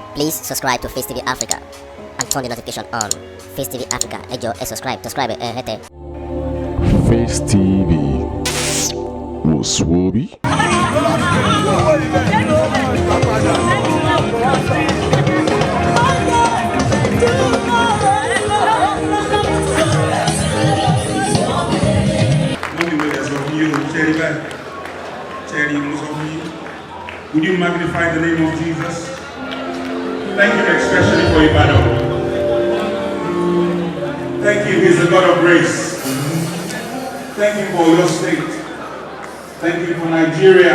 Please subscribe to Face TV Africa and turn the notification on. Face TV Africa, ẹ jọ̀ọ́ ẹ subscribe, hete. Face TV was Swoby. Would you magnify the name of Jesus? Thank you especially for Ibadan. Thank you, He's the God of grace. Thank you for your state. Thank you for Nigeria.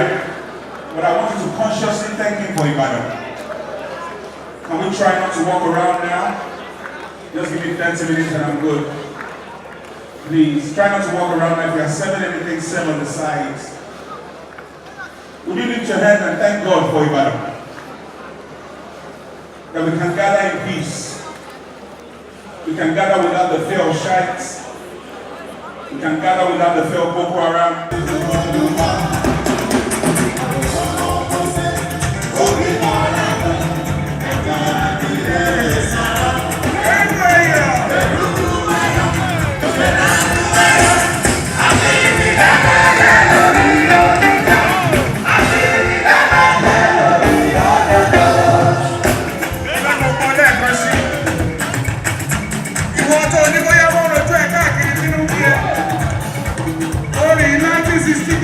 But I want you to consciously thank Him for Ibadan. Can we try not to walk around now? Just give me 30 minutes and I'm good. Please, try not to walk around like we are selling anything, sell on the sides. Would you lift your hand and thank God for Ibadan? That we can gather in peace. We can gather without the fear of shites. We can gather without the fear of Boko Haram. Only 1960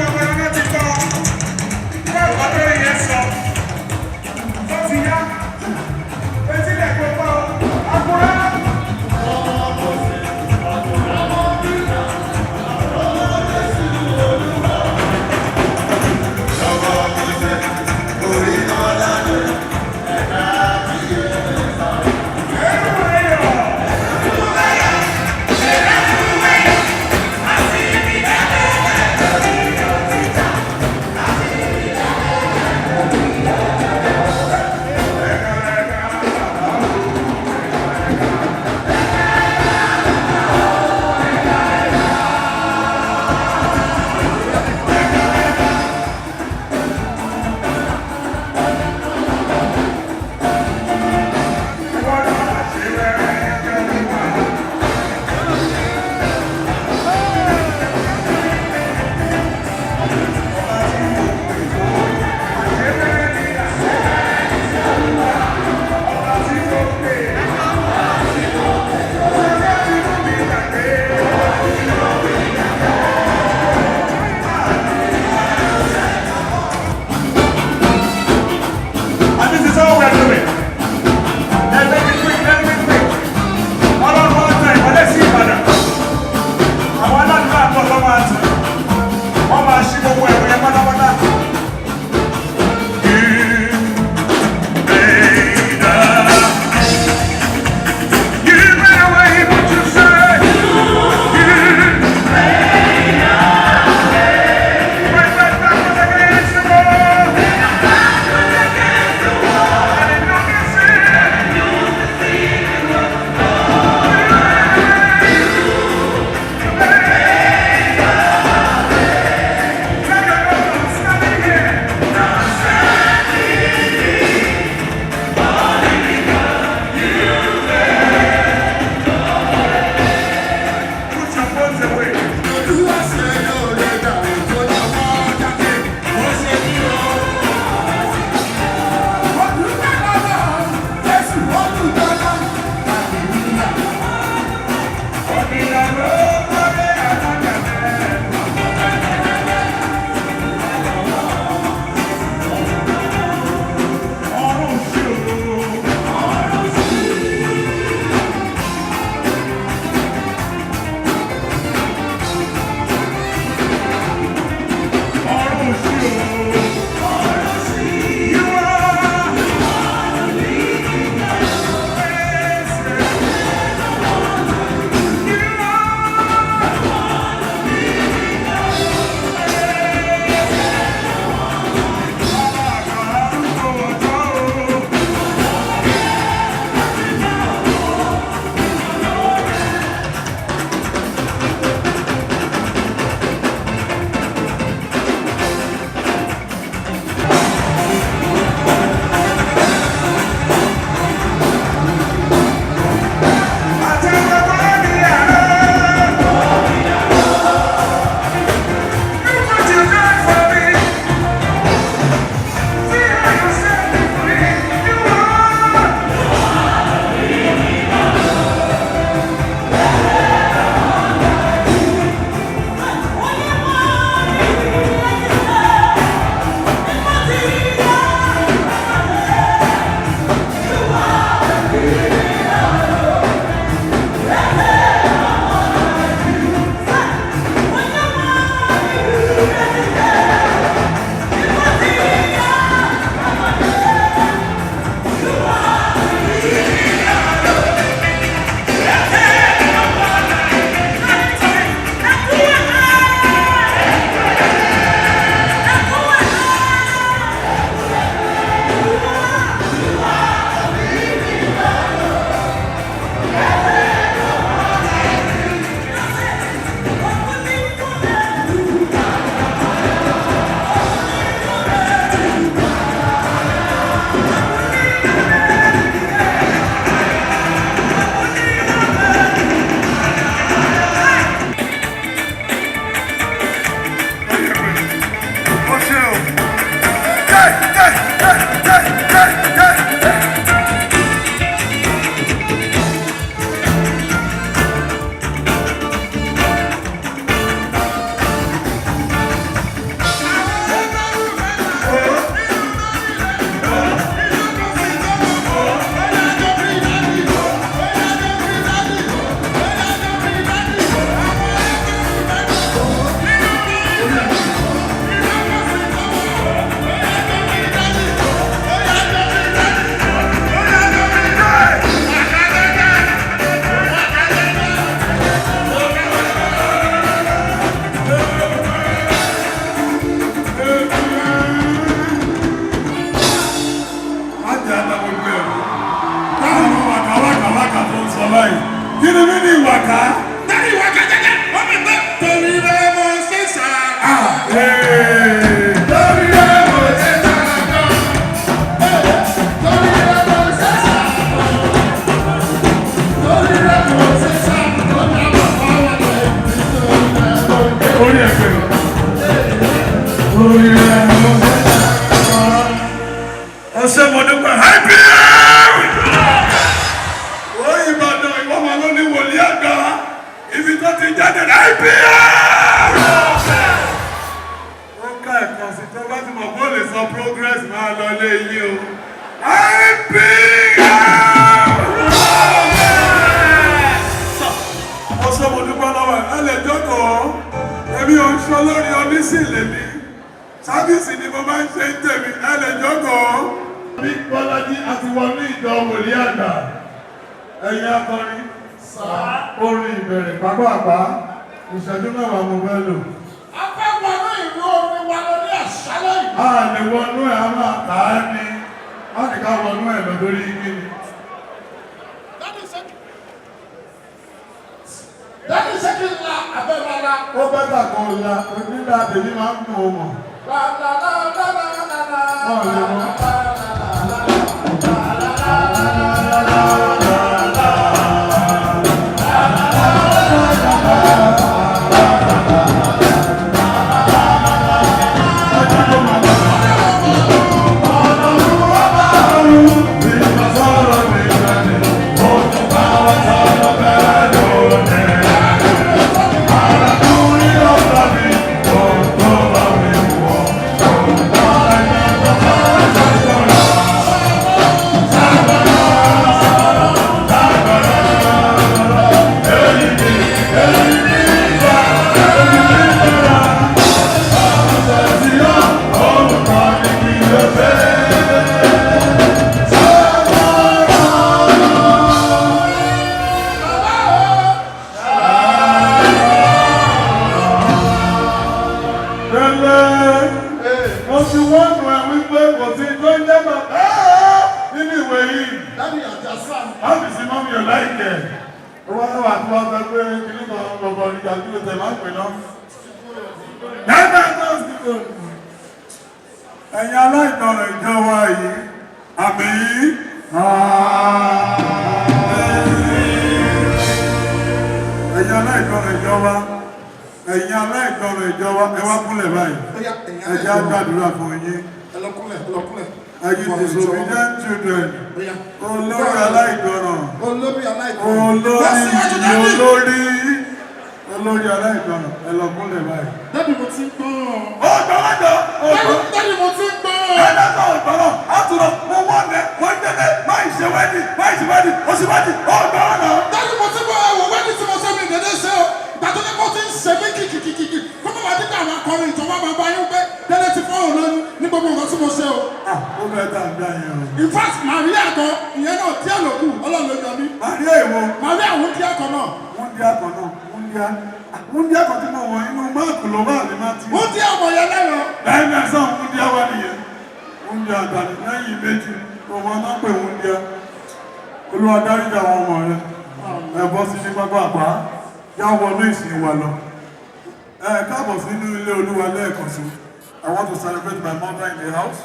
Kí ni mí ní ìwàká? Dárí ìwàká jẹ́jẹ́, wọ́n mi gbé. Torí rẹ̀ mo ṣe sá. Torí rẹ̀ mo ṣe sá. Torí rẹ̀ mo ṣe sá. Torí rẹ̀ mo ṣe sá. Orí ẹ̀fẹ̀. Orí rẹ̀ mo ṣe sá. Ọ̀sẹ̀ mo dúpẹ́. Happy! Ìbàdàn ìwọ́n máa ló ní wòlíì àgbà ibi tó ti jáde láìpẹ́. Ó ká ẹ̀kan sí tó bá ti mọ̀ bó lè sọ progress máa lọ lé yí o. Mo sọ mo dúpẹ́ lọ́wọ́ ẹ lè jókòó èmi ò ń sọ lórí onísìlè mi sábìsì ni mo máa ń ṣe ń tèmi ẹ lè jókòó. Bí Bọ́lájí àti wọnú ìjọ wòlíì àgbà. Ẹ̀yin akọrin orin ìbẹ̀rẹ̀ pápápá ìṣẹ́jú mẹ́wàá mo fẹ́ lò. A fẹ́ wọnú ìlú orin wa lọ ní àṣálẹ́ yìí. A lè wọnú ẹ̀ a máa kà á ní. A ní ká wọnú ẹ̀ lọ lórí igi ni. Dájú sẹ́kì ńlá abẹ́rẹ́lá. Ó bẹ́tà kan ọ̀la onílà tèmi máa ń mú ọmọ. Ẹ̀yin aláìtọ̀rọ̀ ìjọ wa yìí, àmì yìí. Ẹ̀yin aláìtọ̀rọ̀ ìjọ wa, ẹ̀yin aláìtọ̀rọ̀ ìjọ wa, ẹ wá kúnlẹ̀ báyìí. Ẹ jẹ́ á gbàdúrà fún yín. Ẹ̀yin disobedient children, olórí aláìtọ̀rọ̀, olórí aláìtọ̀rọ̀, ẹ lọ kúnlẹ̀ báyìí. Dábì mo ti ń gbọ́. Ó gbọ́dọ̀. Dábì mo ti ń gbọ́. Ẹ̀dọ́gbọ̀n ọ̀gbọ̀rọ̀, àtúrọ̀, mo wọ́n dẹ̀, wọ́n dẹ̀, máa ń ṣe wẹ́dì, òṣìwẹ́dì, ó gbọ́dọ̀. Dábì mo ti gbọ́ ẹ̀wọ̀ wẹ́dì tí mo ṣe mi dédé ṣe o. Ìgbàdo ní kó ti ń ṣe mí kìkìkìkì. Fún mi wá dídá àwọn akọrin ìjọba máa bá yín pé dédé ti fọ́ òun lónìí ní gbogbo nǹkan tí mo ṣe o. Ó bẹ́ẹ̀ tá à ń dá yẹn o. In fact, Màríà gan, ìyẹn náà díẹ̀ ló kù, Ọlọ́run ló jọ mí. Màríà èwo? Màríà àwọn díẹ̀ kan náà. Wọ́n díẹ̀ kan tí mo wọ̀ inú máàkù ló wà ní máa ti. Wọ́n díẹ̀ ọmọ yẹn lẹ́yọ. Lẹ́yìn ẹ̀sán wọ́n díẹ̀ wá nìyẹn. Wọ́n díẹ̀ àgbàdo lẹ́yìn méjì. Ọmọ náà pè wọ́n díẹ̀. Olúwa dáríjà àwọn ọmọ rẹ̀. Ẹ bọ́ sí ní pápá àpá. Yá wọnú ìsìn wa lọ. Ẹ káàbọ̀ sínú ilé Olúwa lẹ́ẹ̀kan sí. I want to celebrate my mother in the house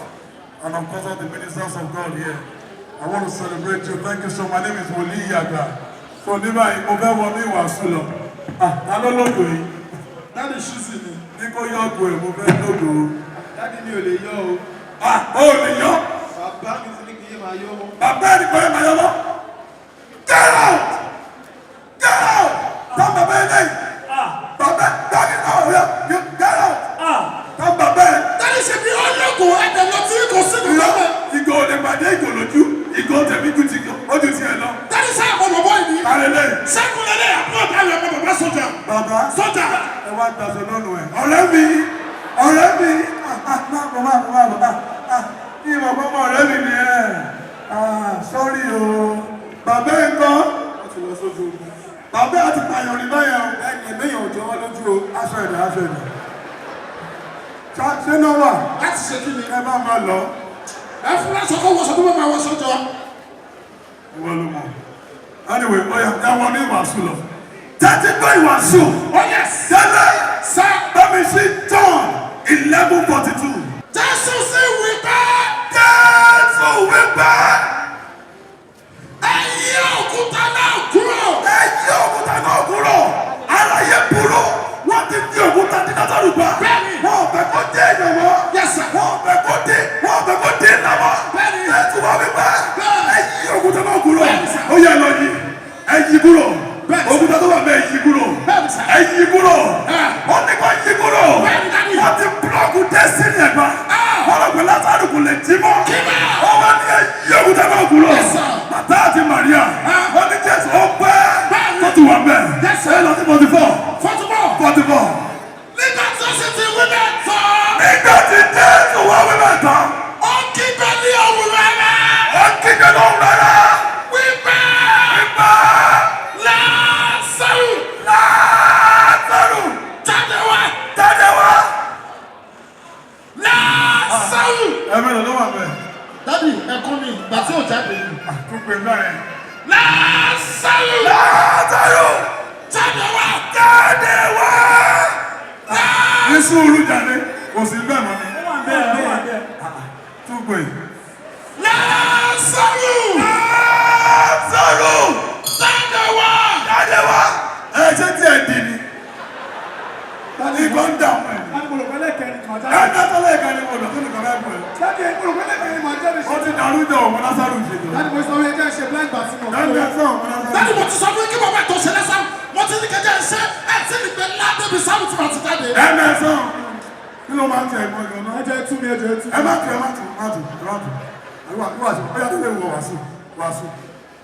and of course all the ministers of God here. I want to celebrate you. Thank you so much. My name is Wòlíì Àgbà. So ní báyìí mo fẹ́ wọnú ìwàásù lọ. Ta ló lòdò yìí? Dábì ṣíṣì ni. Ní kó yọ ọgbọ ẹ̀ mo fẹ́ lòdò. Dábì mi ò lè yọ o. Ó lè yọ. Bàbá mi ti ní kí yé máa yọ mọ́. Bàbá ẹni kò yẹ máa yọ mọ́. Get out! Get out! Tá bàbá ẹ lẹ́yìn. Bàbá dábì náà yọ. Get out! Tá bàbá ẹ. Dábì ṣe bí ọlọ́gùn ẹ̀dẹ̀ lọ tí kò sí ìlú lọ́wọ́. Ìgò ò lè pàdé ìgò lójú. Ìgò tẹ̀mí ju ti ojú ti ẹ̀ lọ. Dábì sáà mọ bàbá yìí. Kálẹ̀lẹ̀. Sẹ́kùn lẹ́lẹ̀ àbúrò dábì ọmọ bàbá sọ́jà. Bàbá. Sọ́jà. Ẹ wá gbàsọ lọ́nu ẹ̀. Ọ̀rẹ́ mi. Kí bàbá ọmọ ọ̀rẹ́ mi ni ẹ̀. Sọ́rí o. Bàbá ẹ̀ kọ́. Wọ́n ti lọ sójú ogun. Bàbá àti pààyàn ní báyẹn o. Ẹ̀mẹ́yàn òjò wọn lójú o. Aṣọ ẹ̀dá. Ṣé náà wà? Láti ṣe kí ni? Ẹ bá máa lọ. Ẹ fún láṣọ kó wọṣọ tó bá máa wọṣọ jọ. Ìwọ ló mọ̀. A Anyway, I want to wàásù lọ. Tẹ́tí gbọ́ ìwàásù. Oh yes. Tẹ́lẹ̀. Sir. Bẹ́ẹ̀ni sí John 11:42. Jésù sì wí pé. Jésù wí pé. Ẹ yí òkúta náà kúrò. Ẹ yí òkúta náà kúrò. Aráyé burú. Wọ́n ti fi òkúta dín Lásárù pa. Bẹ́ẹ̀ni. Wọ́n ò fẹ́ kó dé èèyàn wọ́. Yes sir. Wọ́n ò fẹ́ kó dé ìlànà. Bẹ́ẹ̀ni. Jésù wá wí pé. Bẹ́ẹ̀ni. Ẹ yí òkúta náà kúrò. Bẹ́ẹ̀ni sir. Ó yẹ lọ yí. Ẹ yí kúrò. Bẹ́ẹ̀ni sir. Òkúta tó wà bẹ́ẹ̀ yí kúrò. Bẹ́ẹ̀ni sir. Ẹ yí kúrò. Ah. Wọ́n ní kó yí kúrò. Bẹ́ẹ̀ni dadi. Wọ́n ti búlọ́ọ̀kù dẹ́sínì ẹ̀gbá. Wọ́n lọ pé Lásárù kò lè jí mọ́. Jí mọ́. Wọ́n wá ní ẹ yí òkúta náà kúrò. Yes sir. Màtá àti Màríà. Wọ́n ní Jésù ó pẹ́. Bẹ́ẹ̀ni. Tó ti wà bẹ́ẹ̀. Yes sir. Ẹ lọ sí 44. 44. 44. Nígbà tí ó sì ti wí bẹ́ẹ̀ tán. Nígbà tí Jésù wá wí bẹ́ẹ̀ tán. Ó kígbe ní òun rárá. Ó kígbe lóhùn rárá. Wípé. Wípé. Lásárù. Lásárù. Jáde wá. Jáde wá. Lásárù. Ẹ mẹ́rin ló wà bẹ́ẹ̀. Dádì ẹ̀kọ́ mi ìgbà tí ò jáde yìí. Tó pè bẹ́ẹ̀. Lásárù. Lásárù. Jáde wá. Jáde wá. Ní sùúrù jáde. Kò sí bẹ́ẹ̀ mọ́ ni. Ó wà bẹ́ẹ̀. Tó pè. Lásárù. Lásárù. Jáde wá. Jáde wá. Ẹ ṣé tí ẹ dì ní. Ìgbọ́n ń dà wọ́n ẹ̀. Ẹ dátọ́lẹ̀ ìkan ni mo lọ tó nìkan bẹ́ẹ̀ bọ̀ ẹ̀. Ó ti dàrú jọ ọmọ Lásárù ṣe jọ. Dádì mo ti sọ fún kí bàbá tó ṣe lẹ́sàn. Mo ti ní kẹjẹ ṣe ẹ ti ní pé ládébí sábà tí ma ti jáde. Ẹ̀mẹ̀sán. Kí ló máa ń tẹ ẹ̀gbọ́n gan náà? Ẹ má tù. Ó yà tó lè wọ wàásù.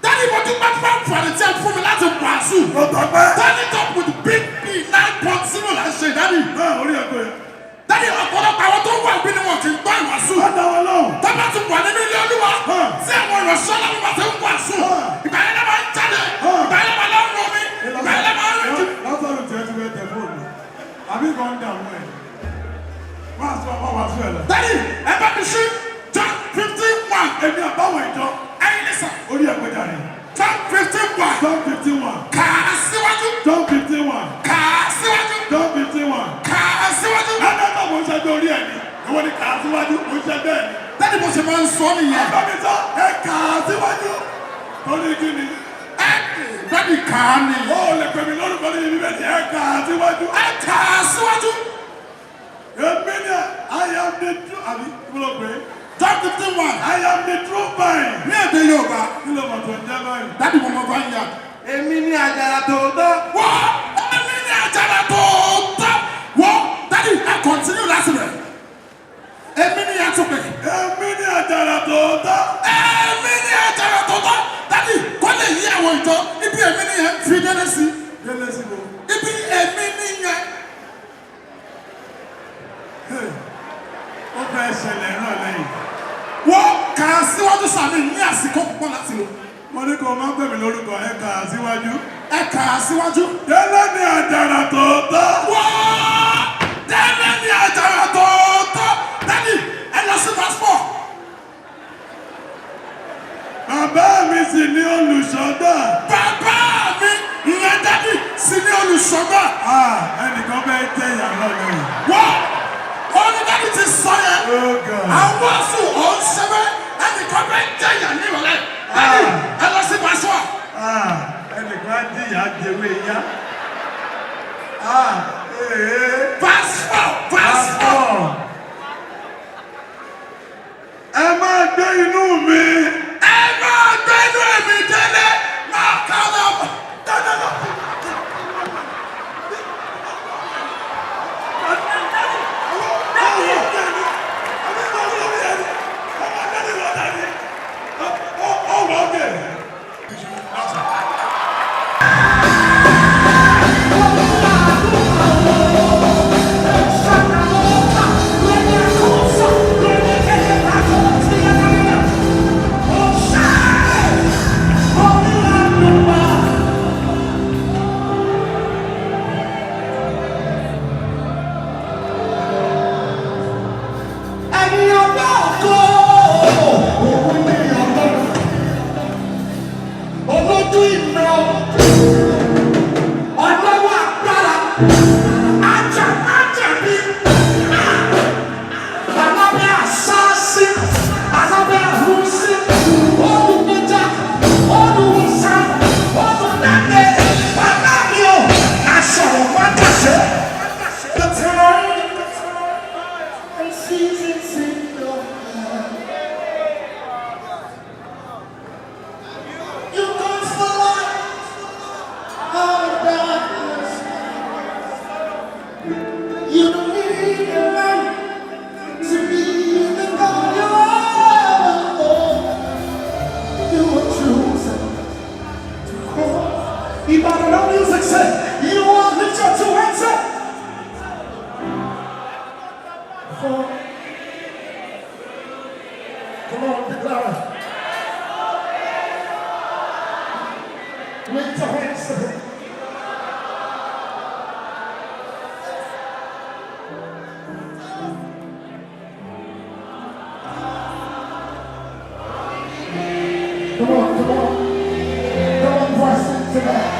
Dádì mo ti gbà fún àǹfààní tí a fún mi láti wàásù. Ó tọ́ pẹ́. Turning up with big P 9.0 là ń ṣe dádì. Náà orí ẹ̀kọ́ yẹn. Dádì ọ̀pọ̀lọpọ̀ àwọn tó wà bí ni wọn kì í gbọ́ ìwàásù. Ó dá wọn lóhùn. Tọ́ba ti wà nínú ilé Olúwa. Tí àwọn ìránṣẹ́ Ọlọ́run bá ti ń wàásù. Ìgbà yẹn máa ń jáde. Ìgbà yẹn máa ń rún mi. Ìgbà yẹn máa ń rún jù. Lásárù tiẹ̀ ti wẹ́ tẹ̀ fóònù. Àbí kan ń dà wọ́n ẹ̀. Wọ́n á sọ ọmọ wàásù ẹ̀ lọ. Dádì ẹ bá mi ṣí John 15:1. Èmi àbáwọ̀ ìjọ. Ẹyin ní sà. Orí ẹ̀kọ́ jáde. John 15:1. John 15:1. Kà á síwájú. John 15:1. Kà á síwájú. John 15:1. Kà á síwájú. Adájọ́ mo ń ṣẹ́gbẹ́ orí ẹ̀ ni. Ìwọ ni kà á síwájú, mo ń ṣẹ́gbẹ́ ẹ̀ ni. Dádì mo ṣe máa ń sọ nìyẹn. Àbámisọ ẹ kà á síwájú. Torí kí ni? Dádì kà á ni. Ó lè pè mí lórúkọ ní ibi bẹ́ẹ̀ ni ẹ kà á síwájú. Ẹ kà á síwájú. Èmi ni I am the true àbí kí ló pè é? John 15:1. I am the true vine. Ní èdè Yorùbá. Kí ló mọ̀ tó ń jẹ́ báyìí? Dádì mo mọ báyìí. Èmi ni àjàrà tòótọ́. Wọ́n ẹni ní àjàrà tó tọ́. Wọ́n dádì ẹ kọ̀ntínú láti rẹ̀. Èmi ní yẹn tún pè. Èmi ni àjàrà tòótọ́. Èmi ní àjàrà tó tọ́. Dádì kọ́ lè yí àwọn ìjọ. Ibi èmi ní yẹn fi délé sí. Délé sí wo? Ibi èmi ní yẹn. Ó fẹ́ ṣẹlẹ̀ náà lẹ́yìn. Wọ́n kà á síwájú sàmì ní àsìkò púpọ̀ láti lò. Mo ní kó o máa ń pè mí lórúkọ ẹ kà á síwájú. Ẹ kà á síwájú. Délé ni àjàrà tòótọ́. Wọ́n délé ní àjàrà tó tọ́. Dádì ẹ lọ sí passport. Bàbá mi sì ni olùṣọ́gbà. Bàbá mi ìyẹn dádì sí ní olùṣọ́gbà. Ẹnìkan bẹ́ẹ̀ jẹ́ ìyàrá lẹ́yìn. Wọ́n onídàájú ti sọ yẹn. Oh God. Àwọn ọ̀sùn ọ̀ṣẹ́fẹ́ ẹnìkan bẹ́ẹ̀ jẹ́ ìyà ní ìrọ̀lẹ́. Dádì ẹ lọ sí passport. Ẹnìkan á di ìyá jẹwé yá. Passport. Ẹ máa gbé inú mi. Ẹ máa gbé inú èmi délé. Máa ká lọ. Ibadan no music say, you want to lift your two hands up. Come on, declare it. Lift your hands up. Come on, come on. Come on, press into that.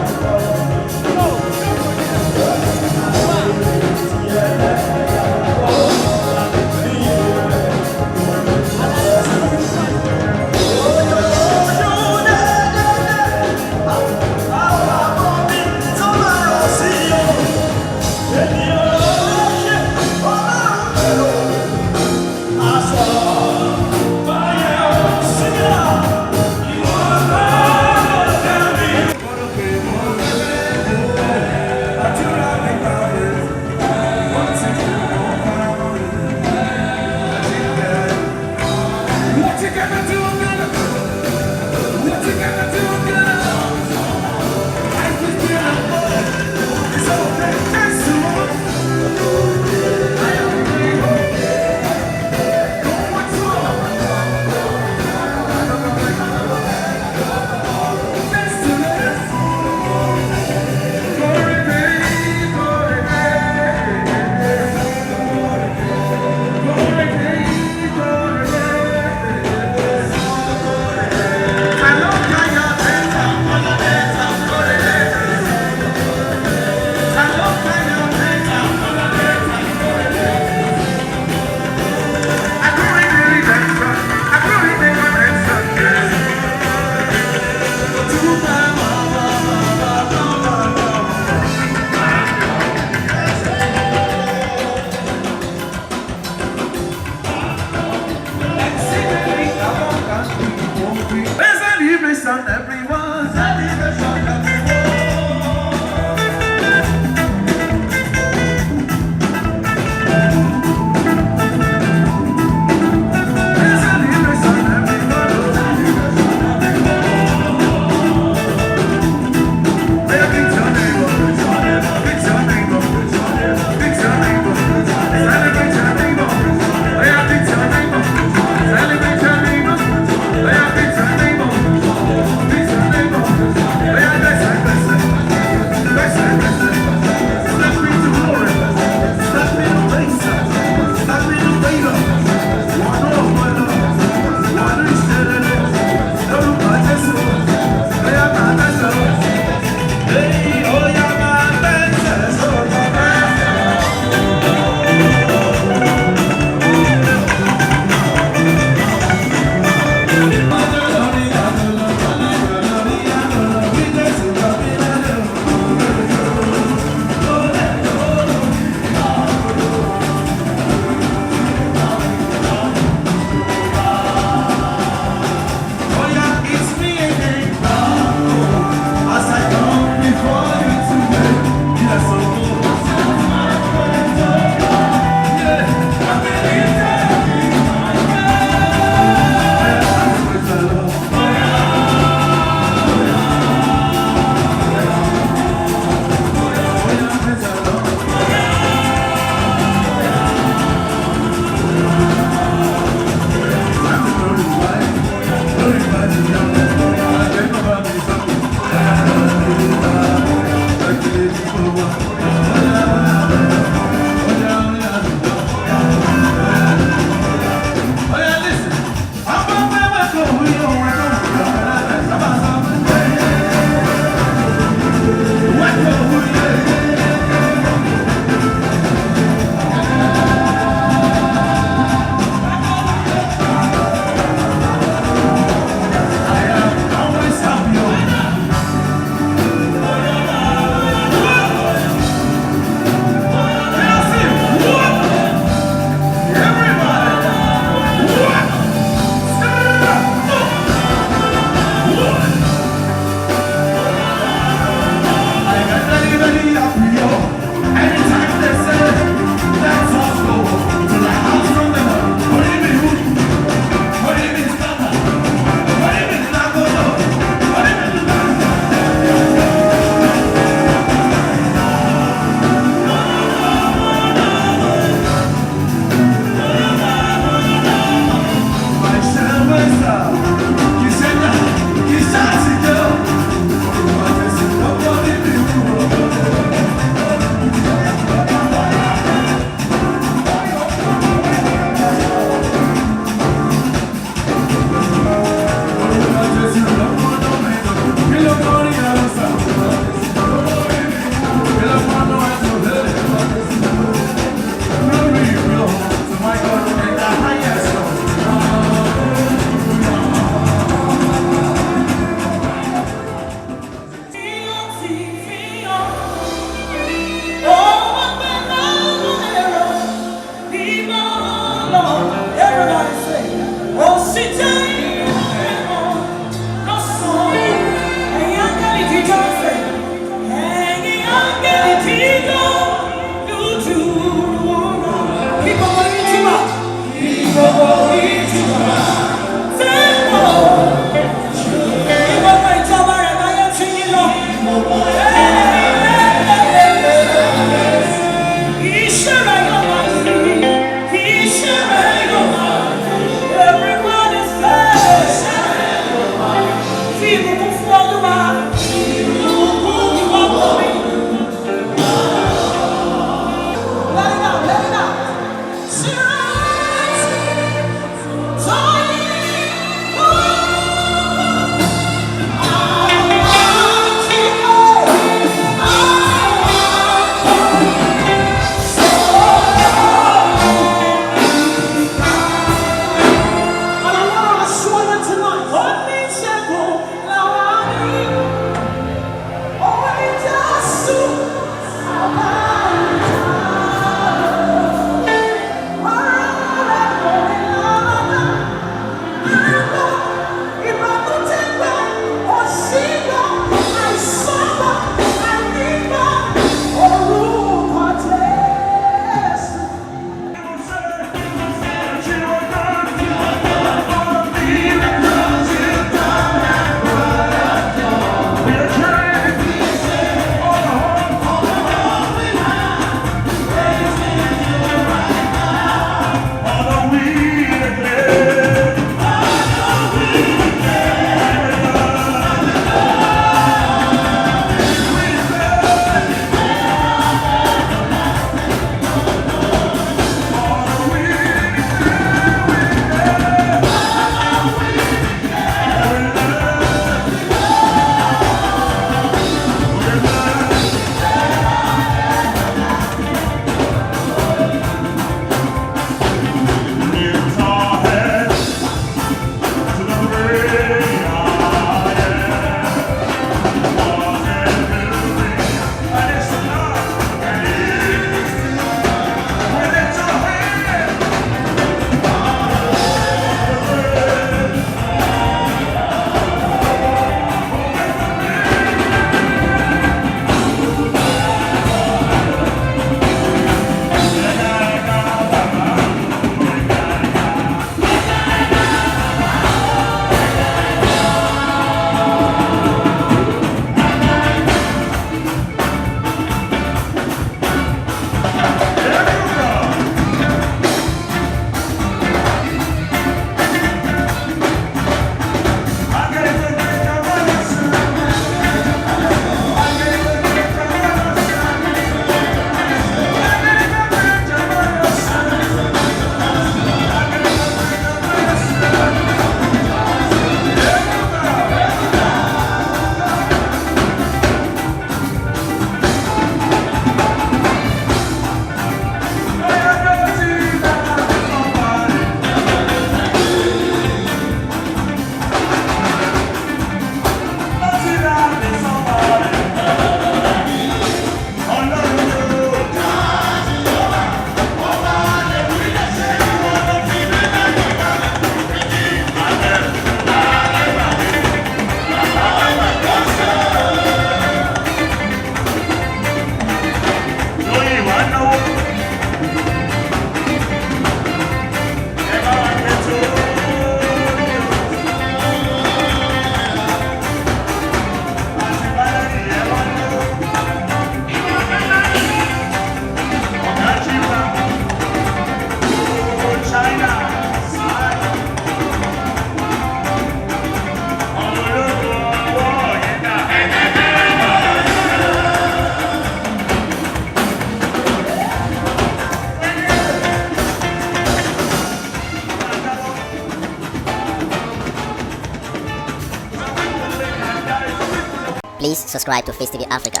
Please subscribe to Face TV Africa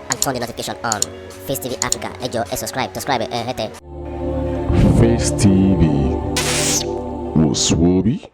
and turn the notification on. Face TV Africa, ẹ jọ̀ọ́ ẹ subscribe, hete. Face TV was Swoby.